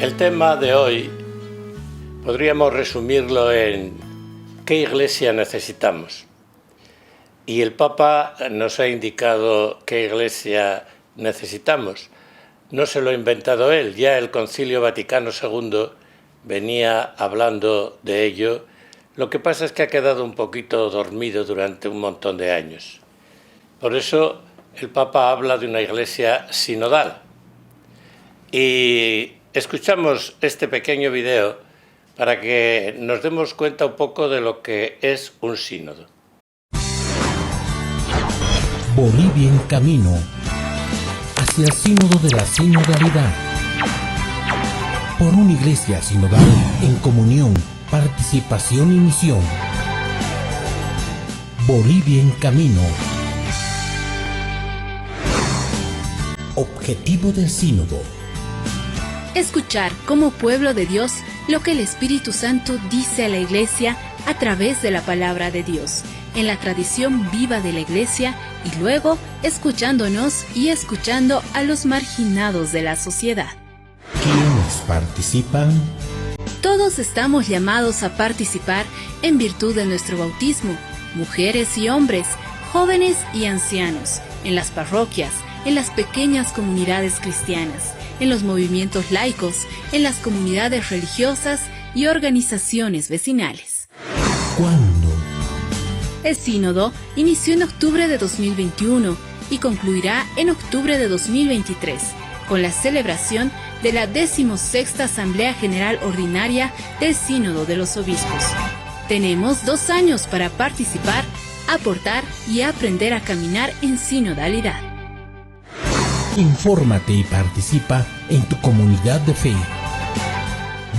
El tema de hoy podríamos resumirlo en ¿qué iglesia necesitamos? Y el Papa nos ha indicado qué iglesia necesitamos. No se lo ha inventado él, ya el Concilio Vaticano II venía hablando de ello. Lo que pasa es que ha quedado un poquito dormido durante un montón de años. Por eso el Papa habla de una iglesia sinodal. Y escuchamos este pequeño video para que nos demos cuenta un poco de lo que es un sínodo. Bolivia en camino hacia el sínodo de la sinodalidad. Por una iglesia sinodal en comunión, participación y misión. Bolivia en camino. Objetivo del sínodo: escuchar como pueblo de Dios lo que el Espíritu Santo dice a la Iglesia a través de la palabra de Dios, en la tradición viva de la Iglesia, y luego escuchándonos y escuchando a los marginados de la sociedad. ¿Quiénes participan? Todos estamos llamados a participar en virtud de nuestro bautismo, mujeres y hombres, jóvenes y ancianos, en las parroquias, en las pequeñas comunidades cristianas, en los movimientos laicos, en las comunidades religiosas y organizaciones vecinales. ¿Cuándo? El sínodo inició en octubre de 2021 y concluirá en octubre de 2023, con la celebración de la 16ª Asamblea General Ordinaria del Sínodo de los Obispos. Tenemos 2 años para participar, aportar y aprender a caminar en sinodalidad. Infórmate y participa en tu comunidad de fe.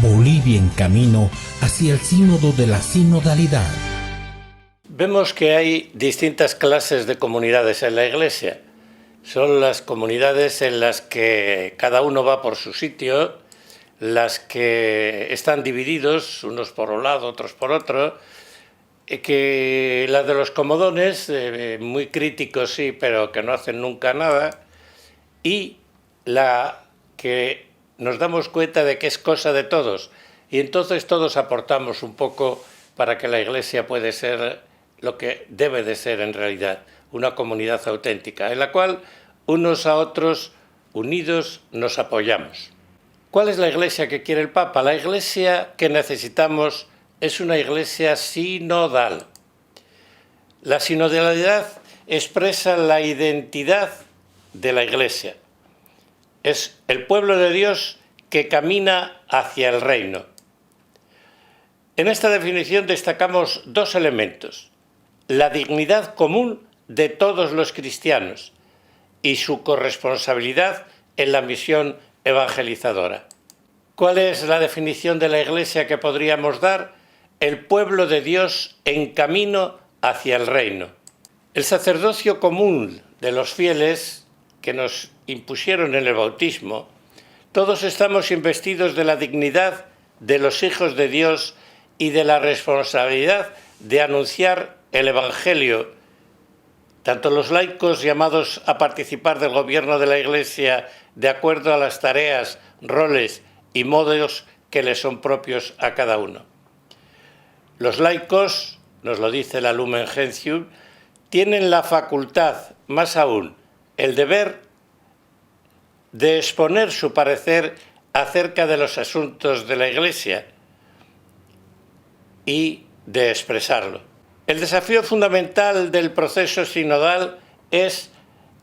Bolivia en camino hacia el sínodo de la sinodalidad. Vemos que hay distintas clases de comunidades en la Iglesia. Son las comunidades en las que cada uno va por su sitio, las que están divididos, unos por un lado, otros por otro, que las de los comodones, muy críticos sí, pero que no hacen nunca nada, y la que nos damos cuenta de que es cosa de todos, y entonces todos aportamos un poco para que la Iglesia pueda ser lo que debe de ser en realidad, una comunidad auténtica, en la cual unos a otros, unidos, nos apoyamos. ¿Cuál es la Iglesia que quiere el Papa? La Iglesia que necesitamos es una Iglesia sinodal. La sinodalidad expresa la identidad de la Iglesia. Es el pueblo de Dios que camina hacia el reino. En esta definición destacamos 2 elementos: la dignidad común de todos los cristianos y su corresponsabilidad en la misión evangelizadora. ¿Cuál es la definición de la Iglesia que podríamos dar? El pueblo de Dios en camino hacia el reino. El sacerdocio común de los fieles que nos impusieron en el bautismo, todos estamos investidos de la dignidad de los hijos de Dios y de la responsabilidad de anunciar el Evangelio, tanto los laicos llamados a participar del gobierno de la Iglesia de acuerdo a las tareas, roles y modos que les son propios a cada uno. Los laicos, nos lo dice la Lumen Gentium, tienen la facultad, más aún, el deber de exponer su parecer acerca de los asuntos de la Iglesia y de expresarlo. El desafío fundamental del proceso sinodal es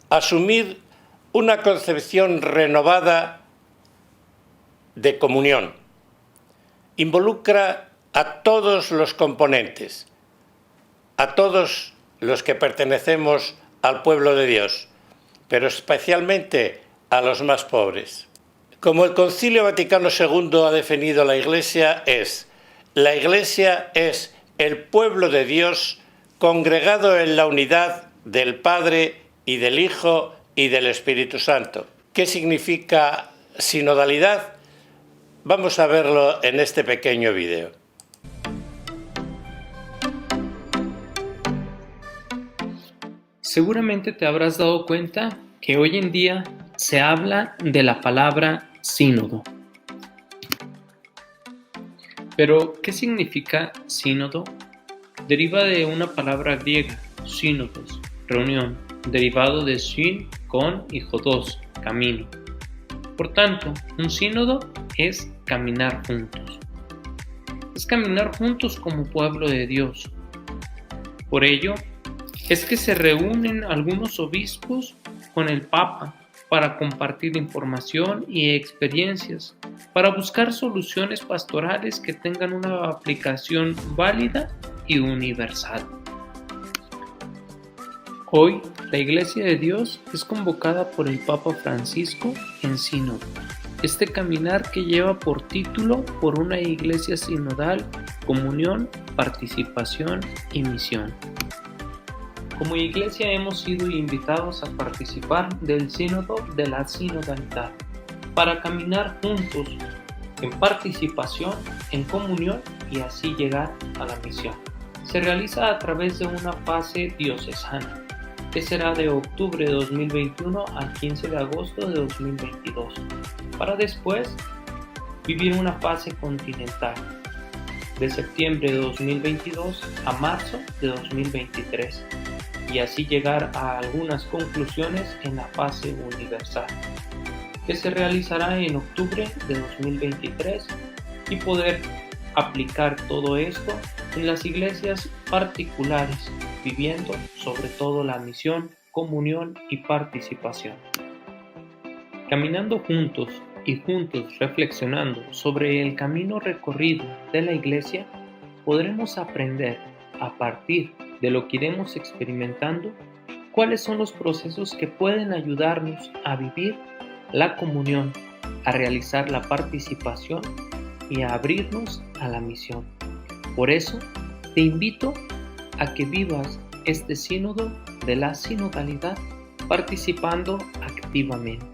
asumir una concepción renovada de comunión. Involucra a todos los componentes, a todos los que pertenecemos al pueblo de Dios, pero especialmente a los más pobres. Como el Concilio Vaticano II ha definido la Iglesia es el pueblo de Dios congregado en la unidad del Padre y del Hijo y del Espíritu Santo. ¿Qué significa sinodalidad? Vamos a verlo en este pequeño vídeo. Seguramente te habrás dado cuenta que hoy en día se habla de la palabra sínodo. Pero, ¿qué significa sínodo? Deriva de una palabra griega, sínodos, reunión, derivado de syn, con, y hodos, camino. Por tanto, un sínodo es caminar juntos. Es caminar juntos como pueblo de Dios. Por ello, es que se reúnen algunos obispos con el Papa para compartir información y experiencias, para buscar soluciones pastorales que tengan una aplicación válida y universal. Hoy, la Iglesia de Dios es convocada por el Papa Francisco en sínodo. Este caminar que lleva por título por una iglesia sinodal, comunión, participación y misión. Como iglesia hemos sido invitados a participar del sínodo de la sinodalidad, para caminar juntos en participación, en comunión y así llegar a la misión. Se realiza a través de una fase diocesana, que será de octubre de 2021 al 15 de agosto de 2022, para después vivir una fase continental, de septiembre de 2022 a marzo de 2023, y así llegar a algunas conclusiones en la fase universal, que se realizará en octubre de 2023 y poder aplicar todo esto en las iglesias particulares, viviendo sobre todo la misión, comunión y participación. Caminando juntos y juntos reflexionando sobre el camino recorrido de la iglesia, podremos aprender a partir de lo que iremos experimentando cuáles son los procesos que pueden ayudarnos a vivir la comunión, a realizar la participación y a abrirnos a la misión. Por eso, te invito a que vivas este sínodo de la sinodalidad participando activamente.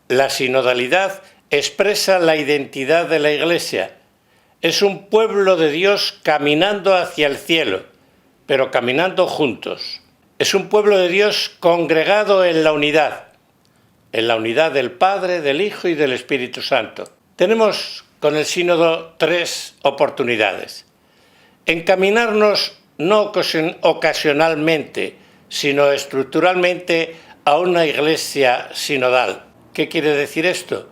La sinodalidad expresa la identidad de la Iglesia. Es un pueblo de Dios caminando hacia el cielo, pero caminando juntos. Es un pueblo de Dios congregado en la unidad del Padre, del Hijo y del Espíritu Santo. Tenemos con el sínodo 3 oportunidades. Encaminarnos no ocasionalmente, sino estructuralmente a una iglesia sinodal. ¿Qué quiere decir esto?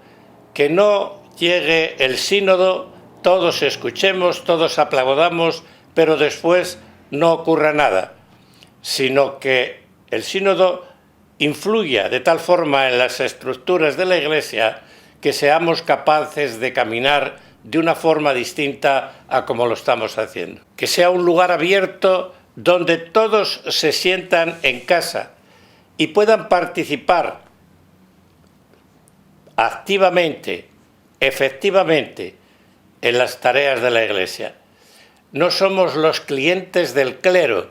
Que no llegue el sínodo, todos escuchemos, todos aplaudamos, pero después no ocurra nada, sino que el sínodo influya de tal forma en las estructuras de la Iglesia que seamos capaces de caminar de una forma distinta a como lo estamos haciendo. Que sea un lugar abierto donde todos se sientan en casa y puedan participar activamente, efectivamente, en las tareas de la Iglesia. No somos los clientes del clero,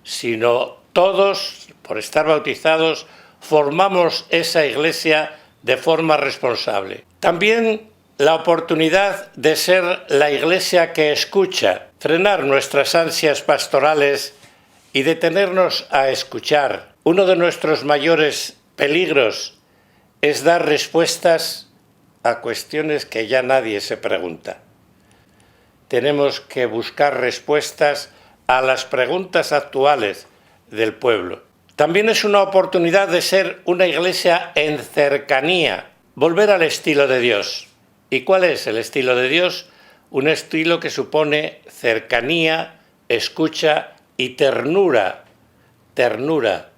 sino todos, por estar bautizados, formamos esa Iglesia de forma responsable. También la oportunidad de ser la Iglesia que escucha, frenar nuestras ansias pastorales y detenernos a escuchar. Uno de nuestros mayores peligros es dar respuestas a cuestiones que ya nadie se pregunta. Tenemos que buscar respuestas a las preguntas actuales del pueblo. También es una oportunidad de ser una iglesia en cercanía, volver al estilo de Dios. ¿Y cuál es el estilo de Dios? Un estilo que supone cercanía, escucha y ternura. Ternura,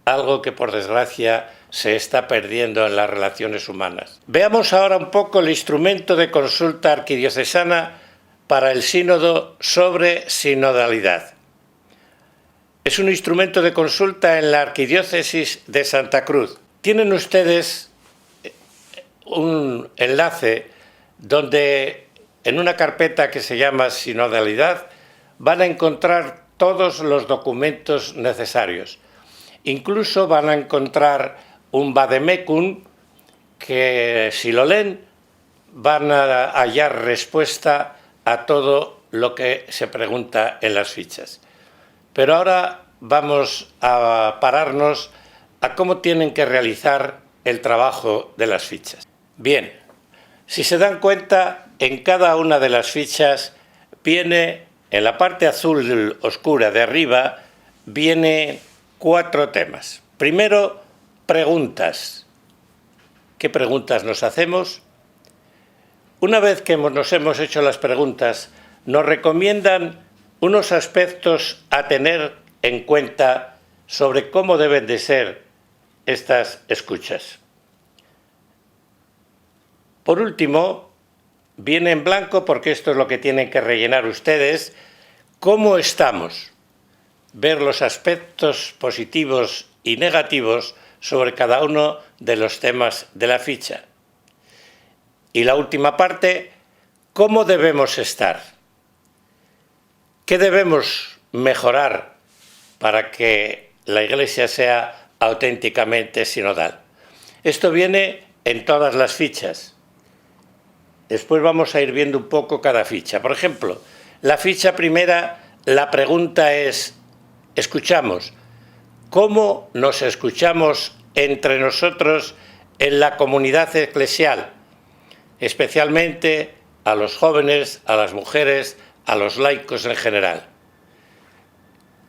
algo que por desgracia se está perdiendo en las relaciones humanas. Veamos ahora un poco el instrumento de consulta arquidiocesana para el sínodo sobre sinodalidad. Es un instrumento de consulta en la Arquidiócesis de Santa Cruz. Tienen ustedes un enlace donde en una carpeta que se llama Sinodalidad van a encontrar todos los documentos necesarios. Incluso van a encontrar un vademecum que, si lo leen, van a hallar respuesta a todo lo que se pregunta en las fichas. Pero ahora vamos a pararnos a cómo tienen que realizar el trabajo de las fichas. Bien, si se dan cuenta, en cada una de las fichas viene, en la parte azul oscura de arriba, viene 4 temas. Primero, preguntas. ¿Qué preguntas nos hacemos? Una vez que nos hemos hecho las preguntas, nos recomiendan unos aspectos a tener en cuenta sobre cómo deben de ser estas escuchas. Por último, viene en blanco, porque esto es lo que tienen que rellenar ustedes, ¿cómo estamos? Ver los aspectos positivos y negativos sobre cada uno de los temas de la ficha. Y la última parte, ¿cómo debemos estar? ¿Qué debemos mejorar para que la Iglesia sea auténticamente sinodal? Esto viene en todas las fichas. Después vamos a ir viendo un poco cada ficha. Por ejemplo, la ficha primera, la pregunta es, escuchamos. ¿Cómo nos escuchamos entre nosotros en la comunidad eclesial? Especialmente a los jóvenes, a las mujeres, a los laicos en general.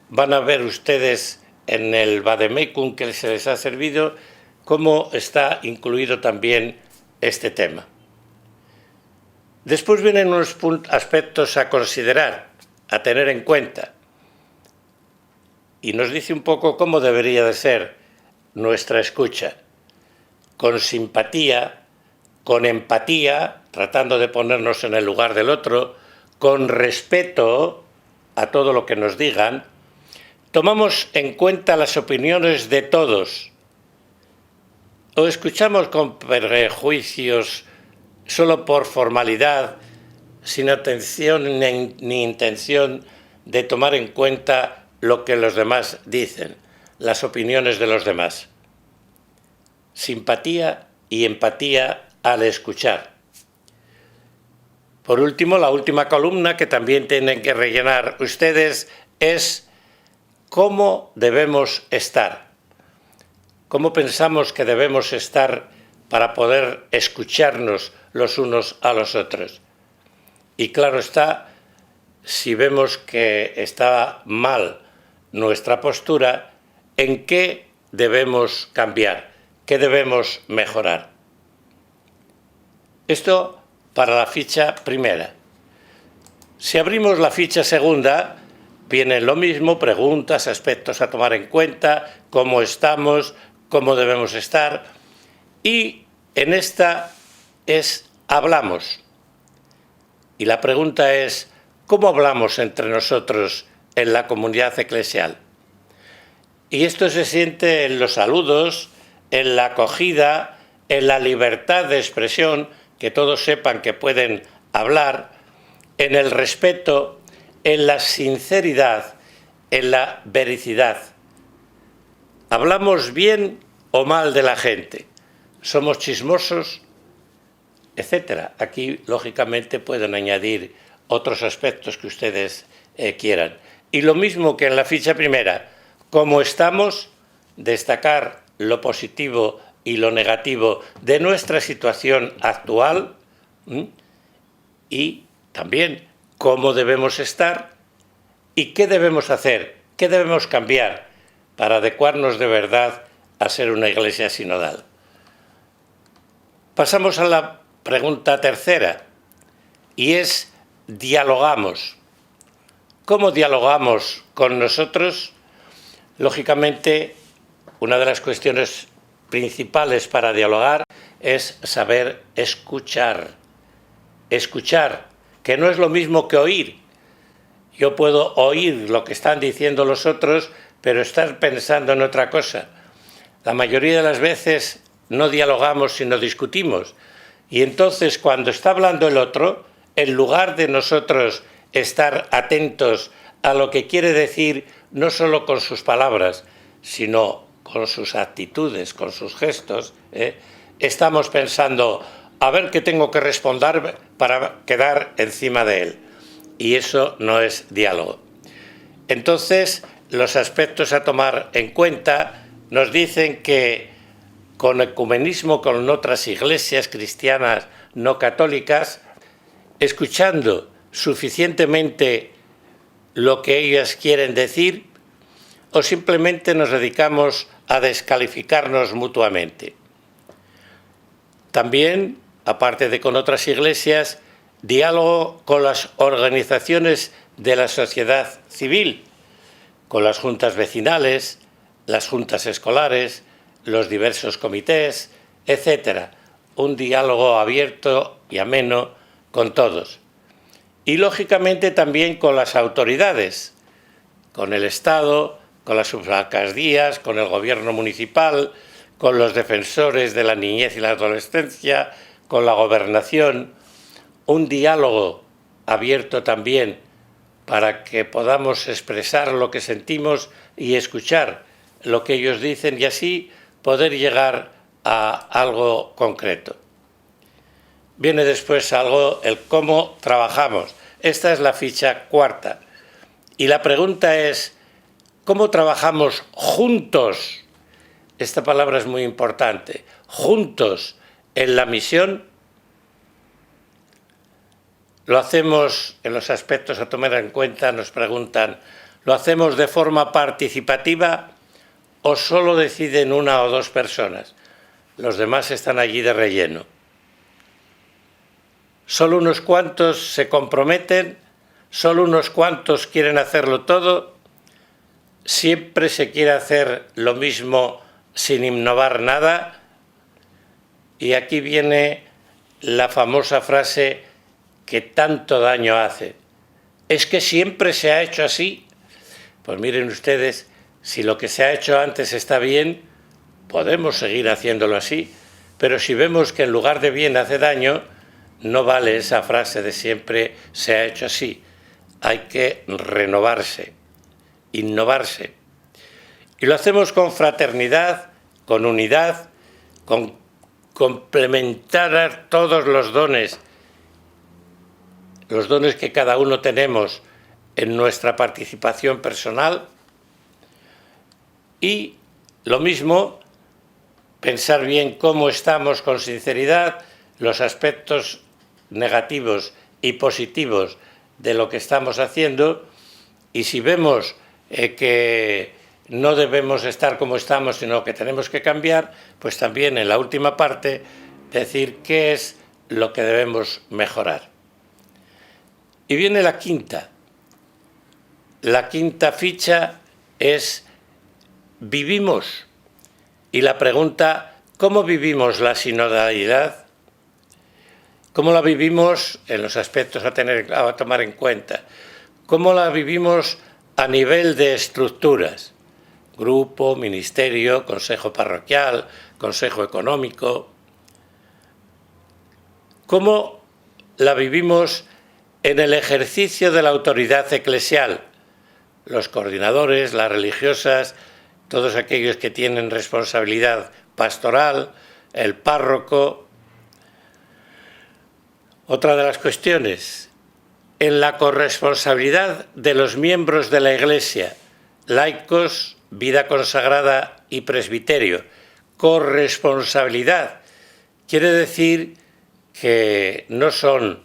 Van a ver ustedes en el vademecum que se les ha servido cómo está incluido también este tema. Después vienen unos aspectos a considerar, a tener en cuenta. Y nos dice un poco cómo debería de ser nuestra escucha. Con simpatía, con empatía, tratando de ponernos en el lugar del otro, con respeto a todo lo que nos digan. Tomamos en cuenta las opiniones de todos. O escuchamos con prejuicios solo por formalidad, sin atención ni intención de tomar en cuenta lo que los demás dicen, las opiniones de los demás. Simpatía y empatía al escuchar. Por último, la última columna que también tienen que rellenar ustedes es cómo debemos estar. ¿Cómo pensamos que debemos estar para poder escucharnos los unos a los otros? Y claro está, si vemos que está mal nuestra postura, ¿en qué debemos cambiar? ¿Qué debemos mejorar? Esto para la ficha primera. Si abrimos la ficha segunda, viene lo mismo, preguntas, aspectos a tomar en cuenta, cómo estamos, cómo debemos estar. Y en esta es hablamos. Y la pregunta es, ¿cómo hablamos entre nosotros en la comunidad eclesial? Y esto se siente en los saludos, en la acogida, en la libertad de expresión, que todos sepan que pueden hablar, en el respeto, en la sinceridad, en la veracidad. ¿Hablamos bien o mal de la gente? ¿Somos chismosos? Etcétera. Aquí, lógicamente, pueden añadir otros aspectos que ustedes quieran. Y lo mismo que en la ficha primera, ¿cómo estamos? Destacar lo positivo y lo negativo de nuestra situación actual y también cómo debemos estar y qué debemos hacer, qué debemos cambiar para adecuarnos de verdad a ser una iglesia sinodal. Pasamos a la pregunta tercera y es dialogamos. ¿Cómo dialogamos con nosotros? Lógicamente, una de las cuestiones principales para dialogar es saber escuchar. Escuchar, que no es lo mismo que oír. Yo puedo oír lo que están diciendo los otros, pero estar pensando en otra cosa. La mayoría de las veces no dialogamos, sino discutimos. Y entonces, cuando está hablando el otro, en lugar de nosotros estar atentos a lo que quiere decir, no solo con sus palabras, sino con sus actitudes, con sus gestos, estamos pensando, a ver qué tengo que responder para quedar encima de él. y eso no es diálogo. Entonces, los aspectos a tomar en cuenta nos dicen que con ecumenismo con otras iglesias cristianas no católicas, escuchando suficientemente lo que ellas quieren decir, o simplemente nos dedicamos a descalificarnos mutuamente. También, aparte de con otras iglesias, diálogo con las organizaciones de la sociedad civil, con las juntas vecinales, las juntas escolares, los diversos comités, etc. Un diálogo abierto y ameno con todos. Y lógicamente también con las autoridades, con el Estado, con las subalcaldías, con el gobierno municipal, con los defensores de la niñez y la adolescencia, con la gobernación. Un diálogo abierto también para que podamos expresar lo que sentimos y escuchar lo que ellos dicen y así poder llegar a algo concreto. Viene después el cómo trabajamos. Esta es la ficha cuarta. Y la pregunta es, ¿cómo trabajamos juntos? Esta palabra es muy importante. Juntos en la misión. Lo hacemos en los aspectos a tomar en cuenta, nos preguntan, ¿lo hacemos de forma participativa o solo deciden una o dos personas? Los demás están allí de relleno. Solo unos cuantos se comprometen, solo unos cuantos quieren hacerlo todo, siempre se quiere hacer lo mismo sin innovar nada. Y aquí viene la famosa frase que tanto daño hace. ¿Es que siempre se ha hecho así? Pues miren ustedes, si lo que se ha hecho antes está bien, podemos seguir haciéndolo así, pero si vemos que en lugar de bien hace daño, no vale esa frase de siempre se ha hecho así. Hay que renovarse, innovarse. Y lo hacemos con fraternidad, con unidad, con complementar todos los dones que cada uno tenemos en nuestra participación personal. Y lo mismo, pensar bien cómo estamos con sinceridad, los aspectos negativos y positivos de lo que estamos haciendo, y si vemos que no debemos estar como estamos, sino que tenemos que cambiar, pues también en la última parte decir qué es lo que debemos mejorar. Y viene la quinta. La quinta ficha es ¿vivimos? Y la pregunta, ¿cómo vivimos la sinodalidad? ¿Cómo la vivimos en los aspectos a tomar en cuenta? ¿Cómo la vivimos a nivel de estructuras? Grupo, ministerio, consejo parroquial, consejo económico. ¿Cómo la vivimos en el ejercicio de la autoridad eclesial? Los coordinadores, las religiosas, todos aquellos que tienen responsabilidad pastoral, el párroco. Otra de las cuestiones, en la corresponsabilidad de los miembros de la Iglesia, laicos, vida consagrada y presbiterio. Corresponsabilidad quiere decir que no son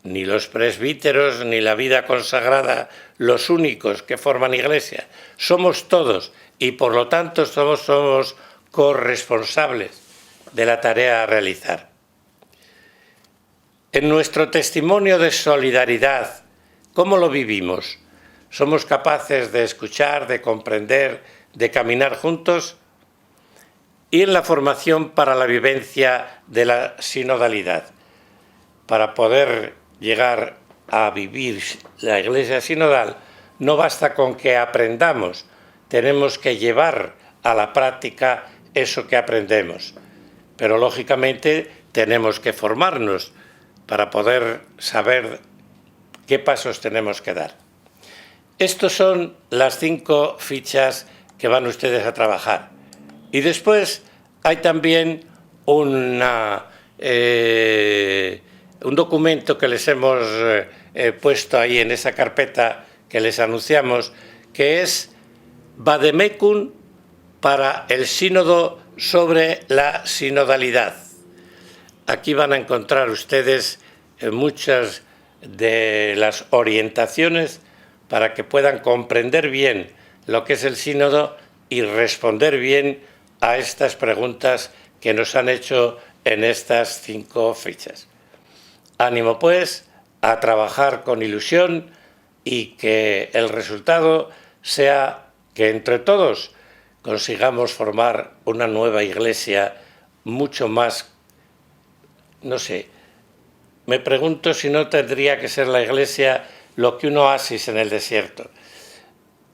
ni los presbíteros ni la vida consagrada los únicos que forman Iglesia. Somos todos y por lo tanto somos corresponsables de la tarea a realizar. En nuestro testimonio de solidaridad, ¿cómo lo vivimos? ¿Somos capaces de escuchar, de comprender, de caminar juntos? Y en la formación para la vivencia de la sinodalidad. Para poder llegar a vivir la Iglesia sinodal, no basta con que aprendamos, tenemos que llevar a la práctica eso que aprendemos. Pero lógicamente tenemos que formarnos para poder saber qué pasos tenemos que dar. Estas son las 5 fichas que van ustedes a trabajar. Y después hay también un documento que les hemos puesto ahí en esa carpeta que les anunciamos, que es Vademecum para el sínodo sobre la sinodalidad. Aquí van a encontrar ustedes muchas de las orientaciones para que puedan comprender bien lo que es el sínodo y responder bien a estas preguntas que nos han hecho en estas 5 fichas. Ánimo pues a trabajar con ilusión y que el resultado sea que entre todos consigamos formar una nueva iglesia mucho más, no sé, me pregunto si no tendría que ser la iglesia lo que un oasis en el desierto.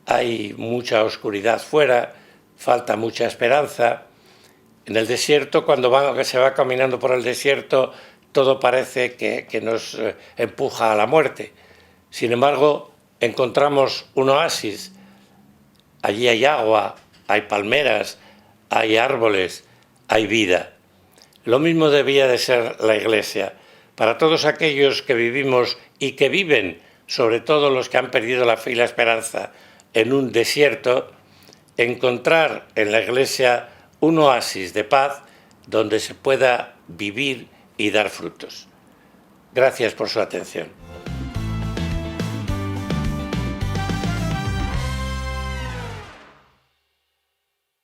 Hay mucha oscuridad fuera, falta mucha esperanza. En el desierto, cuando se va caminando por el desierto, todo parece que nos empuja a la muerte. Sin embargo, encontramos un oasis. Allí hay agua, hay palmeras, hay árboles, hay vida. Lo mismo debía de ser la Iglesia. Para todos aquellos que vivimos y que viven, sobre todo los que han perdido la fe y la esperanza, en un desierto, encontrar en la Iglesia un oasis de paz donde se pueda vivir y dar frutos. Gracias por su atención.